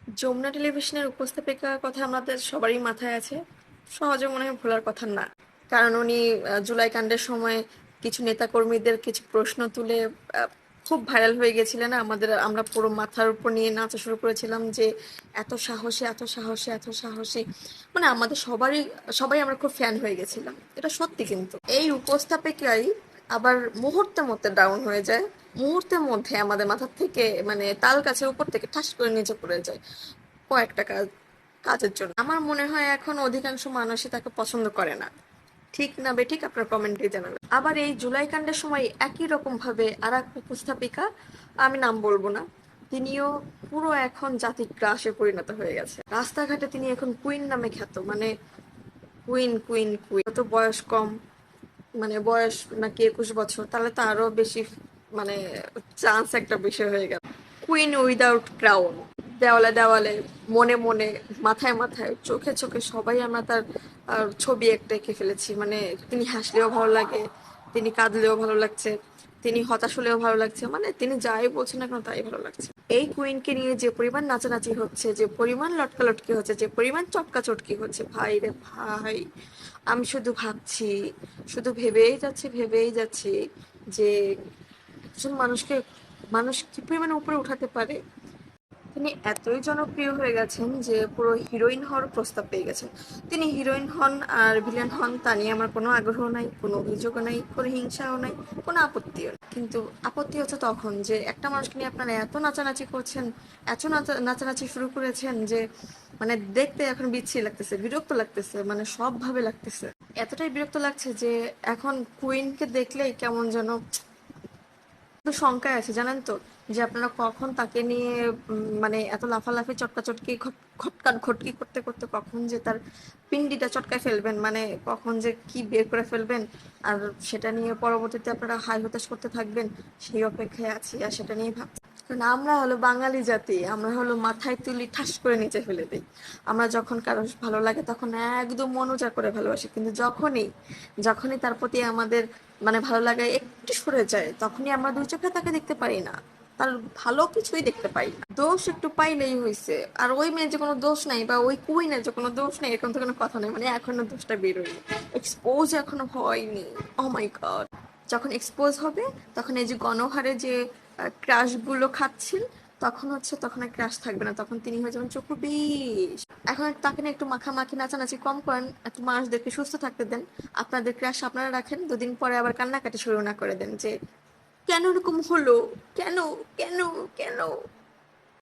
যমুনা টেলিভিশনের উপস্থাপিকার কথা আমাদের সবারই মাথায় আছে। সহজে মনে হয় ভোলার কথা না। কারণ উনি জুলাই কাণ্ডের সময় কিছু নেতাকর্মীদের কিছু প্রশ্ন তুলে খুব ভাইরাল হয়ে গেছিলেন। আমরা পুরো মাথার উপর নিয়ে নাচা শুরু করেছিলাম যে এত সাহসী, এত সাহসী, এত সাহসী। মানে আমাদের সবাই আমরা খুব ফ্যান হয়ে গেছিলাম। এটা সত্যি, কিন্তু এই উপস্থাপিকাই আবার মুহূর্তের মধ্যে ডাউন হয়ে যায়। মুহূর্তের মধ্যে আমাদের মাথার থেকে মানে তাল গাছের উপর থেকে ঠাস করে নিচে পড়ে যায় কয়েকটা কাজের জন্য। আমার মনে হয় এখন অধিকাংশ মানুষই তাকে পছন্দ করে না। ঠিক না বেঠিক আপনার কমেন্টে জানাবেন। আবার এই জুলাই কাণ্ডের সময় একই রকম ভাবে আর এক উপস্থাপিকা, আমি নাম বলবো না, তিনিও পুরো এখন জাতির গ্রাসে পরিণত হয়ে গেছে। রাস্তাঘাটে তিনি এখন কুইন নামে খ্যাত। মানে কুইন কুইন কুইন। তো বয়স কম, মানে বয়স নাকি 21 বছর, তাহলে তো আরো বেশি মানে চান্স একটা বিষয় হয়ে গেল। Queen without crown. দেওয়ালে দেওয়ালে, মনে মনে, মাথায় মাথায়, চোখে চোখে সবাই আমরা তার ছবি একটা এঁকে ফেলেছি। মানে তিনি হাসলেও ভালো লাগে, তিনি কাঁদলেও ভালো লাগছে, তিনি হতাশ হলেও ভালো লাগছে, মানে তিনি যাই বলছেন না কেন তাই ভালো লাগছে। এই কুইনকে নিয়ে যে পরিমাণ নাচানাচি হচ্ছে, যে পরিমাণ লটকালটকি হচ্ছে, যে পরিমাণ চটকা চটকি হচ্ছে, ভাই রে ভাই, আমি শুধু ভাবছি, শুধু ভেবেই যাচ্ছি যে একজন মানুষ কি পরিমাণে উপরে উঠাতে পারে। তিনি এতই জনপ্রিয় হয়ে গেছেন যে পুরো হিরোইন হওয়ার প্রস্তাব পেয়ে গেছেন। তিনি হিরোইন হন আর ভিলেন হন, তা নিয়ে আমার কোনো আগ্রহ নাই, কোনো অভিযোগও নাই, কোনো হিংসাও নাই, কোনো আপত্তিও নেই। কিন্তু আপত্তি হচ্ছে তখন যে একটা মানুষকে নিয়ে আপনারা এত নাচানাচি করছেন, এত নাচানাচি শুরু করেছেন যে মানে দেখতে এখন বিচ্ছিরি লাগতেছে, বিরক্ত লাগতেছে, মানে সবভাবে লাগতেছে। এতটাই বিরক্ত লাগছে যে এখন কুইনকে দেখলেই কেমন যেন তো শঙ্কায় আছে, জানেন তো, যে আপনারা কখন তাকে নিয়ে মানে এত লাফালাফি চটকাচটকি খটকাট ঘটকি করতে করতে কখন যে তার পিন্ডিটা চটকায় ফেলবেন, মানে কখন যে কি বের করে ফেলবেন। আর সেটা নিয়ে পরবর্তীতে আপনারা হাই হতাশ করতে থাকবেন, সেই অপেক্ষায় আছি আর সেটা নিয়ে ভাবছি। কারণ আমরা হলো বাঙালি জাতি, আমরা হলো মাথায় তুলি ঠাস করে নিচে ফেলে দিই। আমরা যখন কারো ভালো লাগে তখন একদম মন উজাড় করে ভালোবাসি, কিন্তু যখনই যখনই তার প্রতি আমাদের মানে ভালো লাগা একটু সরে যায়, তখনই আমরা দুই চোখে তাকে দেখতে পারি না, তার ভালো কিছুই দেখতে পাই না। দোষ একটু পাইলেই হয়েছে। আর ওই মেয়ের যে কোনো দোষ নাই বা ওই কুইনের যে কোনো দোষ নেই এরকম তো কোনো কথা নেই। মানে এখনো দোষটা বেরোয়নি, এক্সপোজ এখনো হয়নি। ও মাই গড, যখন এক্সপোজ হবে তখন এই যে গণহারে যে ক্রাশ গুলো খাচ্ছেন, তখন আর ক্রাশ থাকবে না, তখন তিনি হয়ে যাবেন চক্ষু বিষ। এখন তাকে নিয়ে একটু মাখামাখি নাচানাচি কম করেন, একটু মানুষদেরকে সুস্থ থাকতে দেন। আপনাদের ক্রাশ আপনারা রাখেন, দুদিন পরে আবার কান্নাকাটি শুরু না করে দেন যে কেন এরকম হলো, কেন, কেন, কেন।